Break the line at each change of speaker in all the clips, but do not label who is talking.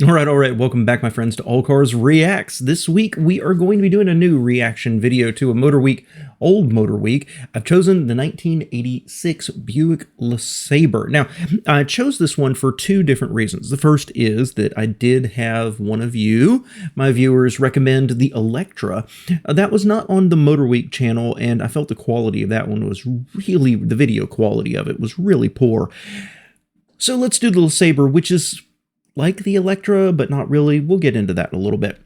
All right. Welcome back, my friends, to All Cars Reacts. This week, we are going to be doing a new reaction video to a Motorweek, old Motorweek. I've chosen the 1986 Buick LeSabre. Now, I chose this one for two different reasons. The first is that I did have one of you, my viewers, recommend the Electra. That was not on the Motorweek channel, and I felt the quality of that one was really, the video quality of it was really poor. So let's do the LeSabre, which is like the Electra, but not really. We'll get into that in a little bit.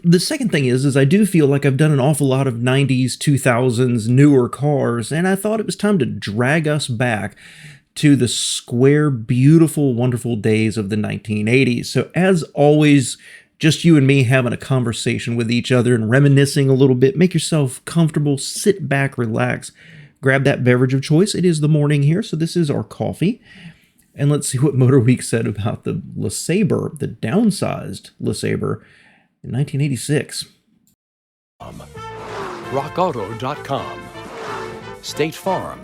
The second thing is I do feel like I've done an awful lot of 90s, 2000s, newer cars, and I thought it was time to drag us back to the square, beautiful, wonderful days of the 1980s. So as always, just you and me having a conversation with each other and reminiscing a little bit. Make yourself comfortable, sit back, relax, grab that beverage of choice. It is the morning here, so this is our coffee. And let's see what Motorweek said about the LeSabre, the downsized LeSabre in 1986.
RockAuto.com, State Farm,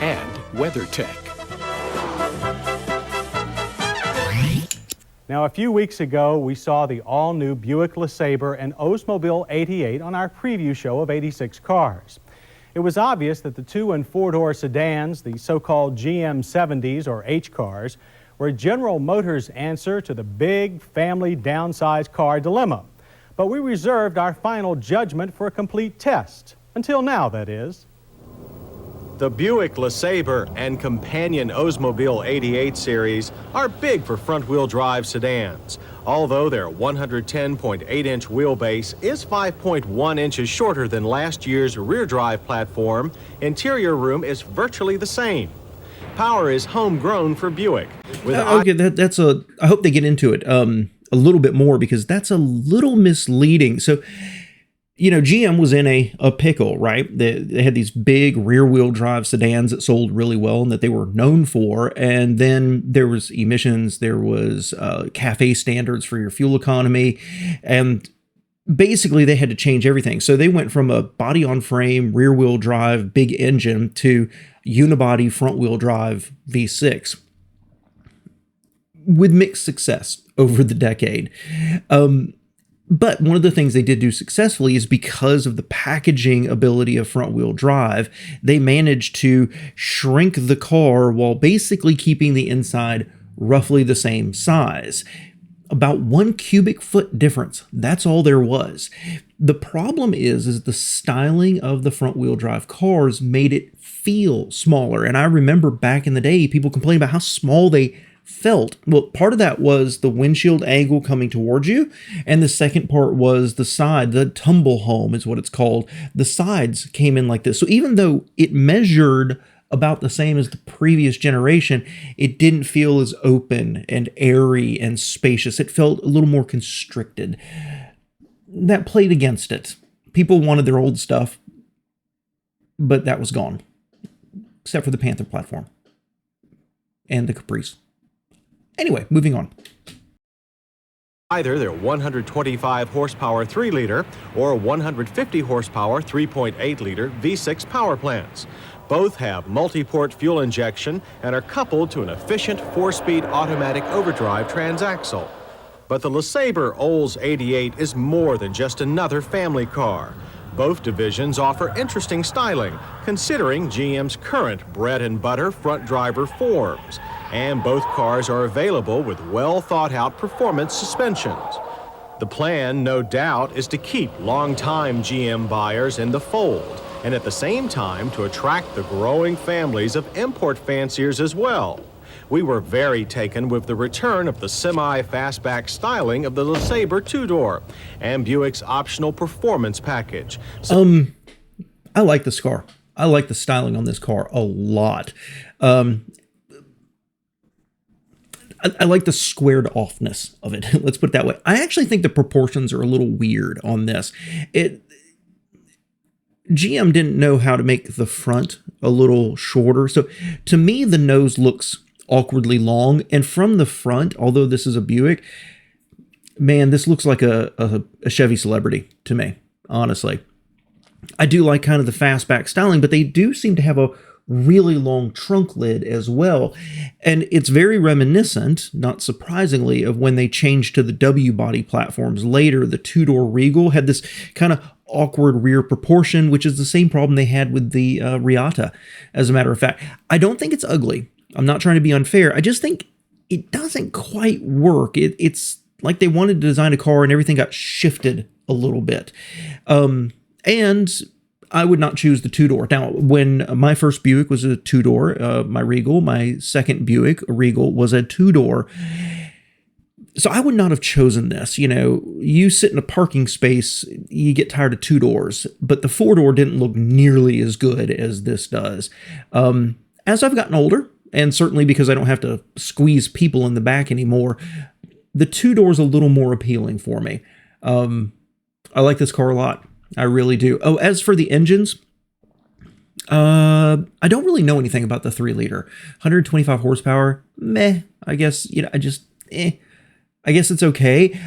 and WeatherTech.
Now, a few weeks ago, we saw the all-new Buick LeSabre and Oldsmobile 88 on our preview show of 86 cars. It was obvious that the 2- and 4-door sedans, the so-called GM 70s or H cars, were General Motors' answer to the big family downsized car dilemma. But we reserved our final judgment for a complete test. Until now, that is.
The Buick LeSabre and companion Oldsmobile 88 series are big for front-wheel drive sedans. Although their 110.8-inch wheelbase is 5.1 inches shorter than last year's rear-drive platform, interior room is virtually the same. Power is homegrown for Buick.
Okay, I hope they get into it a little bit more, because that's a little misleading. So, you know, GM was in a pickle, right? They had these big rear-wheel drive sedans that sold really well and that they were known for. And then there was emissions, there was CAFE standards for your fuel economy. And basically they had to change everything. So they went from a body-on-frame, rear-wheel drive, big engine to unibody, front-wheel drive V6 with mixed success over the decade. But one of the things they did do successfully is because of the packaging ability of front-wheel drive, they managed to shrink the car while basically keeping the inside roughly the same size. About 1 cubic foot difference. That's all there was. The problem is the styling of the front-wheel drive cars made it feel smaller. And I remember back in the day, people complained about how small they felt. Well, part of that was the windshield angle coming towards you, and the second part was the side, the tumble home is what it's called. The sides came in like this. So even though it measured about the same as the previous generation, it didn't feel as open and airy and spacious. It felt a little more constricted. That played against it. People wanted their old stuff, but that was gone, except for the Panther platform and the Caprice. Anyway, moving on.
Either their 125 horsepower 3-liter or 150 horsepower 3.8-liter V6 power plants. Both have multi-port fuel injection and are coupled to an efficient 4-speed automatic overdrive transaxle. But the LeSabre Olds 88 is more than just another family car. Both divisions offer interesting styling, considering GM's current bread-and-butter front driver forms. And both cars are available with well-thought-out performance suspensions. The plan, no doubt, is to keep long-time GM buyers in the fold, and at the same time to attract the growing families of import fanciers as well. We were very taken with the return of the semi-fastback styling of the LeSabre 2-door and Buick's optional performance package.
I like this car. I like the styling on this car a lot. I like the squared offness of it. Let's put it that way. I actually think the proportions are a little weird on this. GM didn't know how to make the front a little shorter. So to me, the nose looks awkwardly long. And from the front, although this is a Buick, man, this looks like a Chevy Celebrity to me, honestly. I do like kind of the fastback styling, but they do seem to have a really long trunk lid as well. And it's very reminiscent, not surprisingly, of when they changed to the W body platforms later. The two-door Regal had this kind of awkward rear proportion, which is the same problem they had with the Riata, as a matter of fact. I don't think it's ugly. I'm not trying to be unfair. I just think it doesn't quite work. It's like they wanted to design a car and everything got shifted a little bit. And I would not choose the two-door. Now, when my first Buick was a two-door, my Regal, my second Buick Regal was a two-door. So I would not have chosen this. You know, you sit in a parking space, you get tired of two doors, but the four-door didn't look nearly as good as this does. As I've gotten older, and certainly because I don't have to squeeze people in the back anymore, the two-door's a little more appealing for me. I like this car a lot. I really do. Oh, as for the engines, I don't really know anything about the 3-liter. 125 horsepower, meh. I guess, I guess it's okay.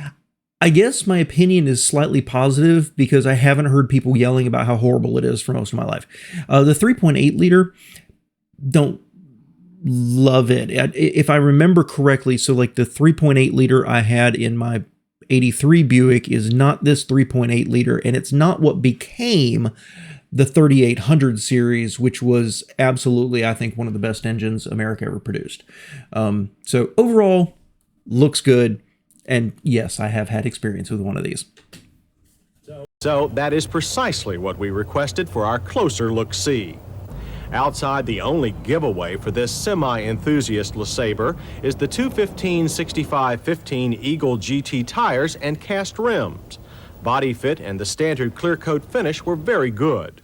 I guess my opinion is slightly positive because I haven't heard people yelling about how horrible it is for most of my life. The 3.8-liter, don't love it. If I remember correctly, so like the 3.8-liter I had in my 83 Buick is not this 3.8 liter, and it's not what became the 3800 series, which was absolutely, I think, one of the best engines America ever produced. So overall, looks good, and yes, I have had experience with one of these.
So that is precisely what we requested for our closer look-see. Outside, the only giveaway for this semi-enthusiast LeSabre is the 215/65/15 Eagle GT tires and cast rims. Body fit and the standard clear coat finish were very good.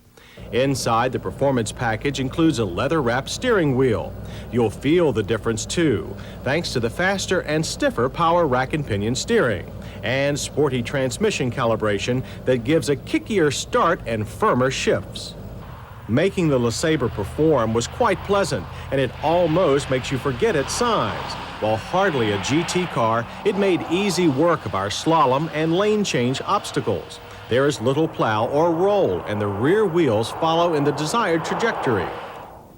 Inside, the performance package includes a leather-wrapped steering wheel. You'll feel the difference too, thanks to the faster and stiffer power rack and pinion steering, and sporty transmission calibration that gives a kickier start and firmer shifts. Making the LeSabre perform was quite pleasant, and it almost makes you forget its size. While hardly a GT car, it made easy work of our slalom and lane change obstacles. There is little plow or roll, and the rear wheels follow in the desired trajectory.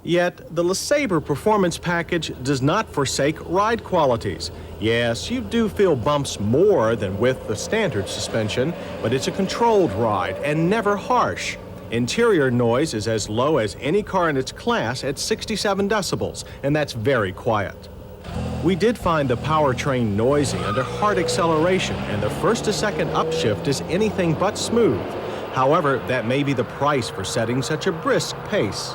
Yet, the LeSabre performance package does not forsake ride qualities. Yes, you do feel bumps more than with the standard suspension, but it's a controlled ride and never harsh. Interior noise is as low as any car in its class at 67 decibels, and that's very quiet. We did find the powertrain noisy under hard acceleration, and the first to second upshift is anything but smooth. However, that may be the price for setting such a brisk pace.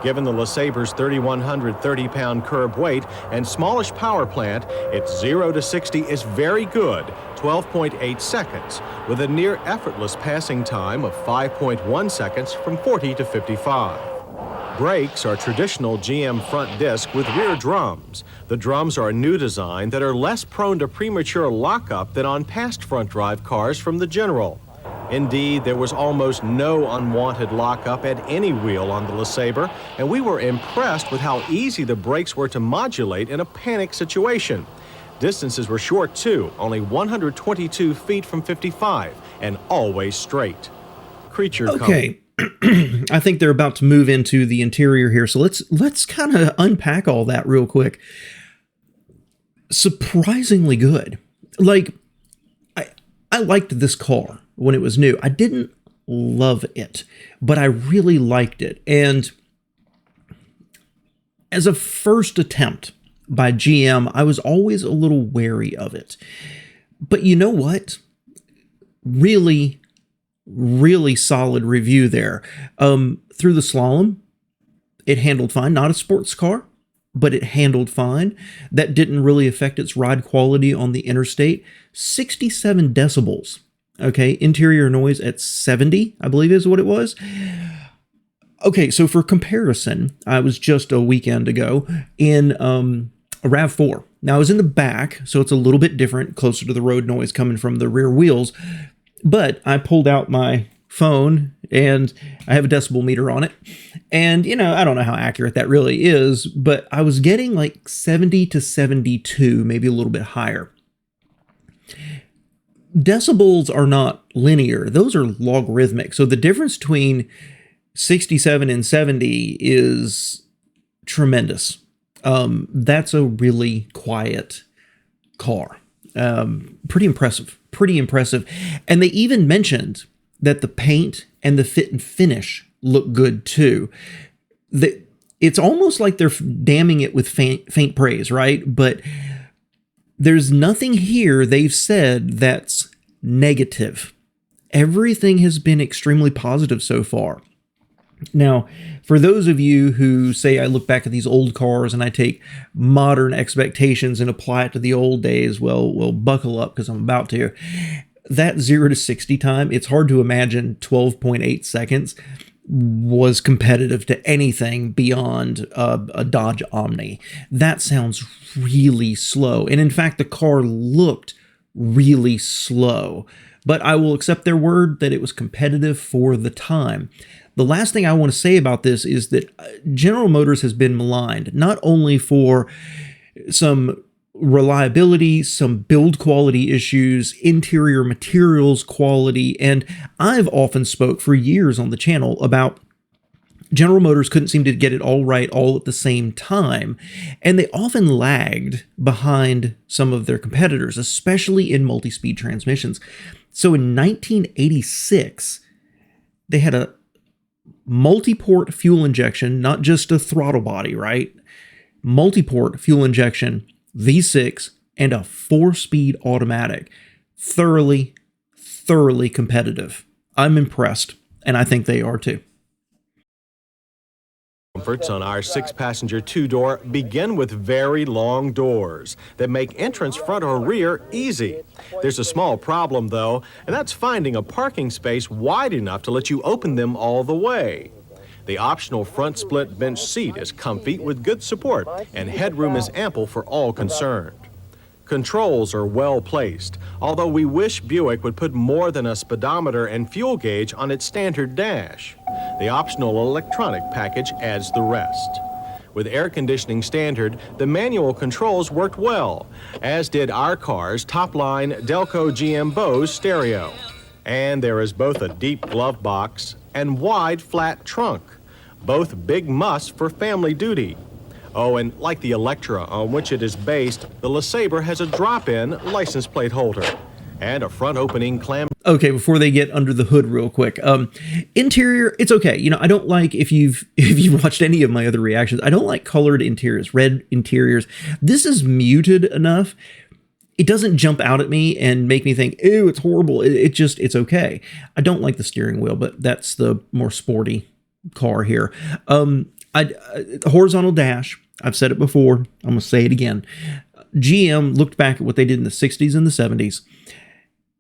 Given the LeSabre's 3,130-pound curb weight and smallish power plant, its 0 to 60 is very good, 12.8 seconds, with a near effortless passing time of 5.1 seconds from 40 to 55. Brakes are traditional GM front disc with rear drums. The drums are a new design that are less prone to premature lockup than on past front drive cars from the General. Indeed, there was almost no unwanted lockup at any wheel on the LeSabre, and we were impressed with how easy the brakes were to modulate in a panic situation. Distances were short too, only 122 feet from 55, and always straight. Creature
Okay. I think they're about to move into the interior here, so let's kind of unpack all that real quick. Surprisingly good. Like, I liked this car when it was new. I didn't love it, but I really liked it. And as a first attempt by GM, I was always a little wary of it. But you know what? Really, really solid review there. Through the slalom, it handled fine. Not a sports car, but it handled fine. That didn't really affect its ride quality on the interstate. 67 decibels. Okay, interior noise at 70, I believe is what it was. Okay, so for comparison, I was just a weekend ago in a RAV4. Now, I was in the back, so it's a little bit different, closer to the road noise coming from the rear wheels. But I pulled out my phone, and I have a decibel meter on it. And, you know, I don't know how accurate that really is, but I was getting like 70 to 72, maybe a little bit higher. Decibels are not linear. Those are logarithmic. So the difference between 67 and 70 is tremendous. That's a really quiet car. Pretty impressive. And they even mentioned that the paint and the fit and finish look good too. It's almost like they're damning it with faint praise, right? But there's nothing here they've said that's negative. Everything has been extremely positive so far. Now, for those of you who say I look back at these old cars and I take modern expectations and apply it to the old days, well, buckle up because I'm about to. That 0 to 60 time, it's hard to imagine 12.8 seconds was competitive to anything beyond a Dodge Omni. That sounds really slow. And in fact, the car looked really slow. But I will accept their word that it was competitive for the time. The last thing I want to say about this is that General Motors has been maligned, not only for some reliability, some build quality issues, interior materials quality, and I've often spoke for years on the channel about General Motors couldn't seem to get it all right all at the same time, and they often lagged behind some of their competitors, especially in multi-speed transmissions. So in 1986, they had a multi-port fuel injection, not just a throttle body, right? Multi-port fuel injection, V6, and a 4-speed automatic. Thoroughly competitive. I'm impressed, and I think they are too.
Comforts on our 6-passenger 2-door begin with very long doors that make entrance front or rear easy. There's a small problem though, and that's finding a parking space wide enough to let you open them all the way. The optional front split bench seat is comfy with good support, and headroom is ample for all concerned. Controls are well placed, although we wish Buick would put more than a speedometer and fuel gauge on its standard dash. The optional electronic package adds the rest. With air conditioning standard, the manual controls worked well, as did our car's top-line Delco GM Bose stereo. And there is both a deep glove box and wide flat trunk, both big musts for family duty. Oh, and like the Electra on which it is based, the LeSabre has a drop-in license plate holder and a front opening clam.
Okay, before they get under the hood real quick, interior, it's okay. You know, I don't like, if you've watched any of my other reactions, I don't like colored interiors, red interiors. This is muted enough. It doesn't jump out at me and make me think, ew, it's horrible. It's okay. I don't like the steering wheel, but that's the more sporty car here. Horizontal dash, I've said it before, I'm going to say it again. GM looked back at what they did in the 60s and the 70s.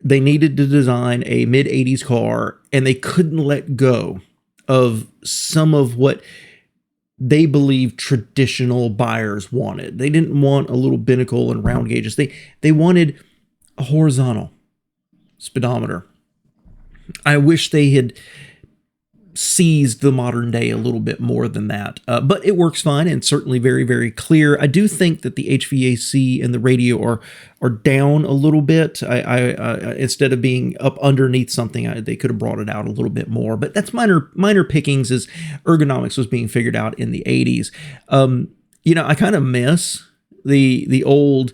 They needed to design a mid-80s car, and they couldn't let go of some of what they believed traditional buyers wanted. They didn't want a little binnacle and round gauges. They wanted a horizontal speedometer. I wish they had seized the modern day a little bit more than that, but it works fine and certainly very, very clear. I do think that the HVAC and the radio are down a little bit. I instead of being up underneath something, they could have brought it out a little bit more, but that's minor pickings as ergonomics was being figured out in the 80s. You know, I kind of miss the old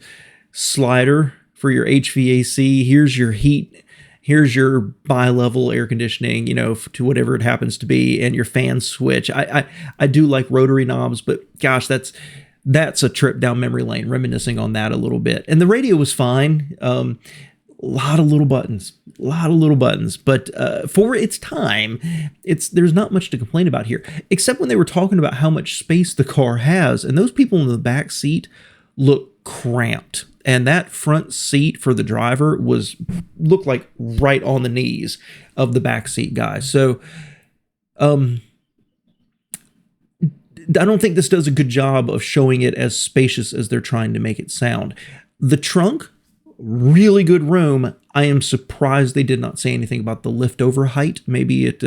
slider for your HVAC. Here's your heat. Here's your bi-level air conditioning, you know, to whatever it happens to be, and your fan switch. I do like rotary knobs, but gosh, that's a trip down memory lane, reminiscing on that a little bit. And the radio was fine. A lot of little buttons, but for its time, there's not much to complain about here, except when they were talking about how much space the car has, and those people in the back seat look cramped. And that front seat for the driver looked like right on the knees of the back seat guy. So I don't think this does a good job of showing it as spacious as they're trying to make it sound. The trunk, really good room. I am surprised they did not say anything about the liftover height. Maybe it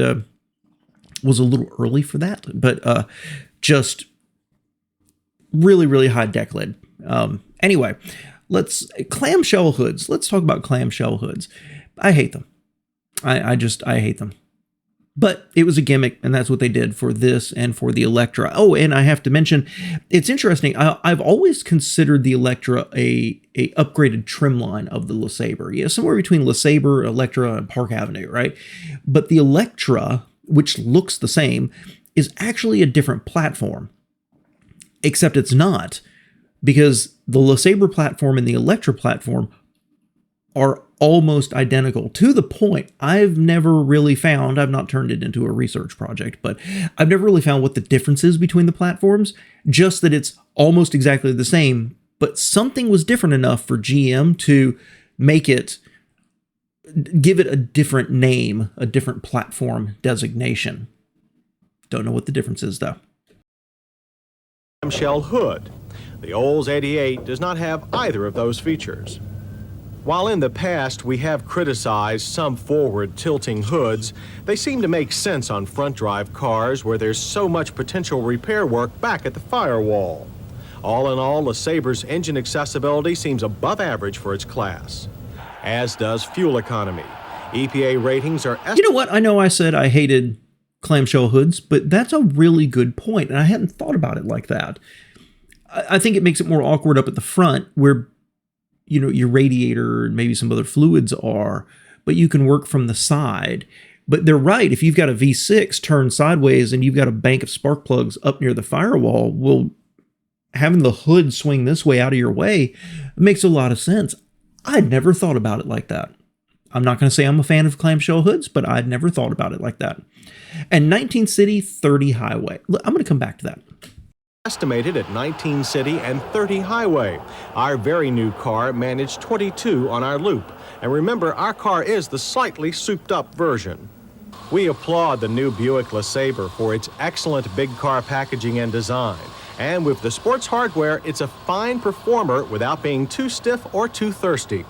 was a little early for that, but just really, really high deck lid. Anyway, clamshell hoods. Let's talk about clamshell hoods. I hate them. I hate them. But it was a gimmick, and that's what they did for this and for the Electra. Oh, and I have to mention, it's interesting. I've always considered the Electra a upgraded trim line of the LeSabre. Yeah, somewhere between LeSabre, Electra, and Park Avenue, right? But the Electra, which looks the same, is actually a different platform. Except it's not, because the LeSabre platform and the Electra platform are almost identical, to the point I've never really found, I've not turned it into a research project, but I've never really found what the difference is between the platforms, just that it's almost exactly the same, but something was different enough for GM to give it a different name, a different platform designation. Don't know what the difference is, though.
Shell hood. The Olds 88 does not have either of those features. While in the past we have criticized some forward tilting hoods, they seem to make sense on front drive cars where there's so much potential repair work back at the firewall. All in all, LeSabre's engine accessibility seems above average for its class, as does fuel economy. EPA ratings are...
You know what? I know I said I hated clamshell hoods, but that's a really good point, and I hadn't thought about it like that. I think it makes it more awkward up at the front where, you know, your radiator and maybe some other fluids are, but you can work from the side. But they're right. If you've got a V6 turned sideways and you've got a bank of spark plugs up near the firewall, well, having the hood swing this way out of your way makes a lot of sense. I'd never thought about it like that. I'm not going to say I'm a fan of clamshell hoods, but I'd never thought about it like that. And 19 city, 30 highway. I'm going to come back to that.
Estimated at 19 city and 30 highway. Our very new car managed 22 on our loop. And remember, our car is the slightly souped up version. We applaud the new Buick LeSabre for its excellent big car packaging and design. And with the sports hardware, it's a fine performer without being too stiff or too thirsty.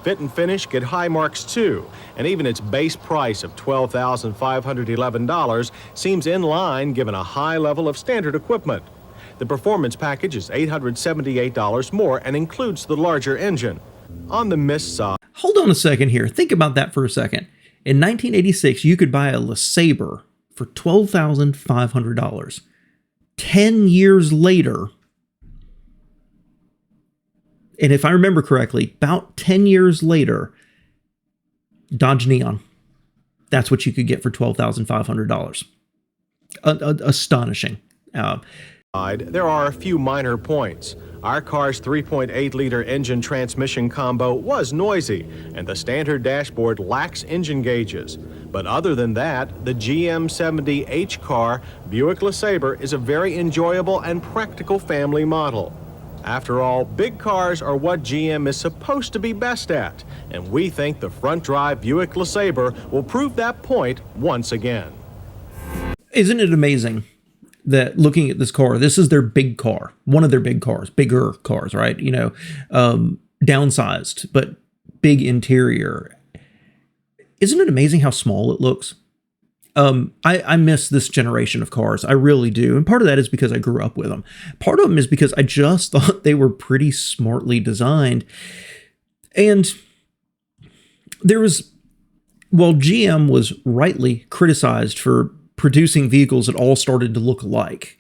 Fit and finish get high marks too, and even its base price of $12,511 seems in line given a high level of standard equipment. The performance package is $878 more and includes the larger engine. On the miss side...
Hold on a second here. Think about that for a second. In 1986, you could buy a LeSabre for $12,500. 10 years later, and if I remember correctly, about 10 years later, Dodge Neon. That's what you could get for $12,500. Astonishing.
There are a few minor points. Our car's 3.8-liter engine transmission combo was noisy, and the standard dashboard lacks engine gauges. But other than that, the GM70H car, Buick LeSabre, is a very enjoyable and practical family model. After all, big cars are what GM is supposed to be best at, and we think the front-drive Buick LeSabre will prove that point once again.
Isn't it amazing that looking at this car, this is their big car, one of their big cars, bigger cars, right? You know, downsized, but big interior. Isn't it amazing how small it looks? I miss this generation of cars. I really do. And part of that is because I grew up with them. Part of them is because I just thought they were pretty smartly designed. And while GM was rightly criticized for producing vehicles that all started to look alike,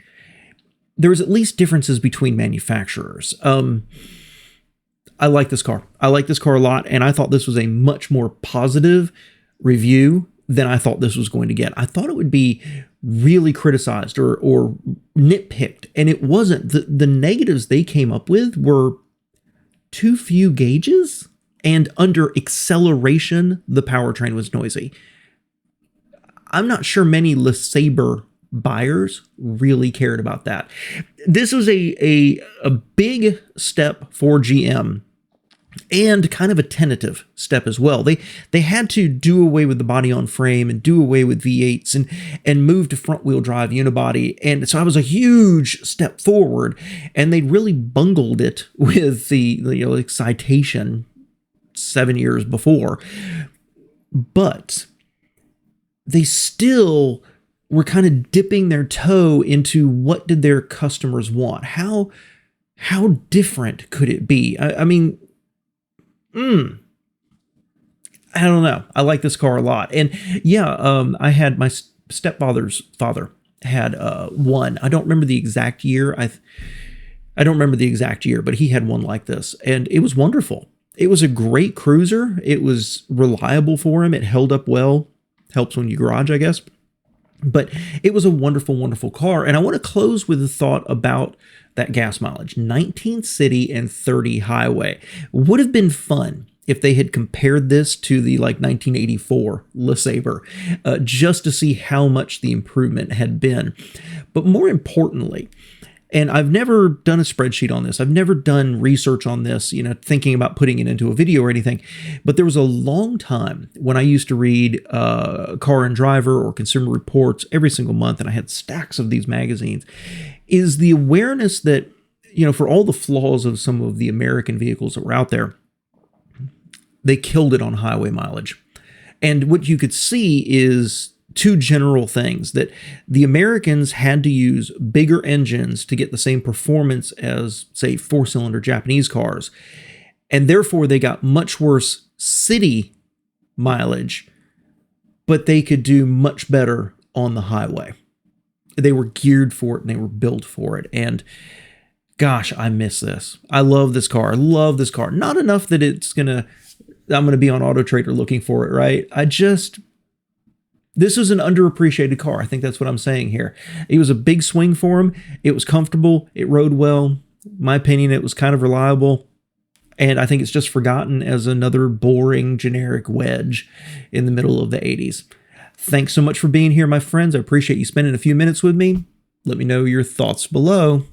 there was at least differences between manufacturers. I like this car. I like this car a lot, and I thought this was a much more positive review than I thought this was going to get. I thought it would be really criticized or nitpicked, and it wasn't. The negatives they came up with were too few gauges, and under acceleration, the powertrain was noisy. I'm not sure many LeSabre buyers really cared about that. This was a big step for GM, and kind of a tentative step as well. They had to do away with the body on frame and do away with V8s and move to front wheel drive unibody. And so it was a huge step forward, and they really bungled it with the Citation 7 years before. But they still were kind of dipping their toe into what did their customers want? How different could it be? I mean, I don't know. I like this car a lot. And yeah, I had my stepfather's father had one. I don't remember the exact year. I don't remember the exact year, but he had one like this, and it was wonderful. It was a great cruiser. It was reliable for him. It held up well. Helps when you garage, I guess. But it was a wonderful, wonderful car. And I want to close with a thought about that gas mileage. 19 city and 30 highway. Would have been fun if they had compared this to the 1984 LeSabre, just to see how much the improvement had been. But more importantly, and I've never done a spreadsheet on this, I've never done research on this, thinking about putting it into a video or anything, but there was a long time when I used to read Car and Driver or Consumer Reports every single month, and I had stacks of these magazines, is the awareness that, for all the flaws of some of the American vehicles that were out there, they killed it on highway mileage. And what you could see is two general things: that the Americans had to use bigger engines to get the same performance as, say, 4-cylinder Japanese cars. And therefore, they got much worse city mileage, but they could do much better on the highway. They were geared for it and they were built for it. And gosh, I miss this. I love this car. I love this car. Not enough that I'm going to be on Auto Trader looking for it, right? This is an underappreciated car. I think that's what I'm saying here. It was a big swing for him. It was comfortable. It rode well. In my opinion, it was kind of reliable. And I think it's just forgotten as another boring, generic wedge in the middle of the 80s. Thanks so much for being here, my friends. I appreciate you spending a few minutes with me. Let me know your thoughts below.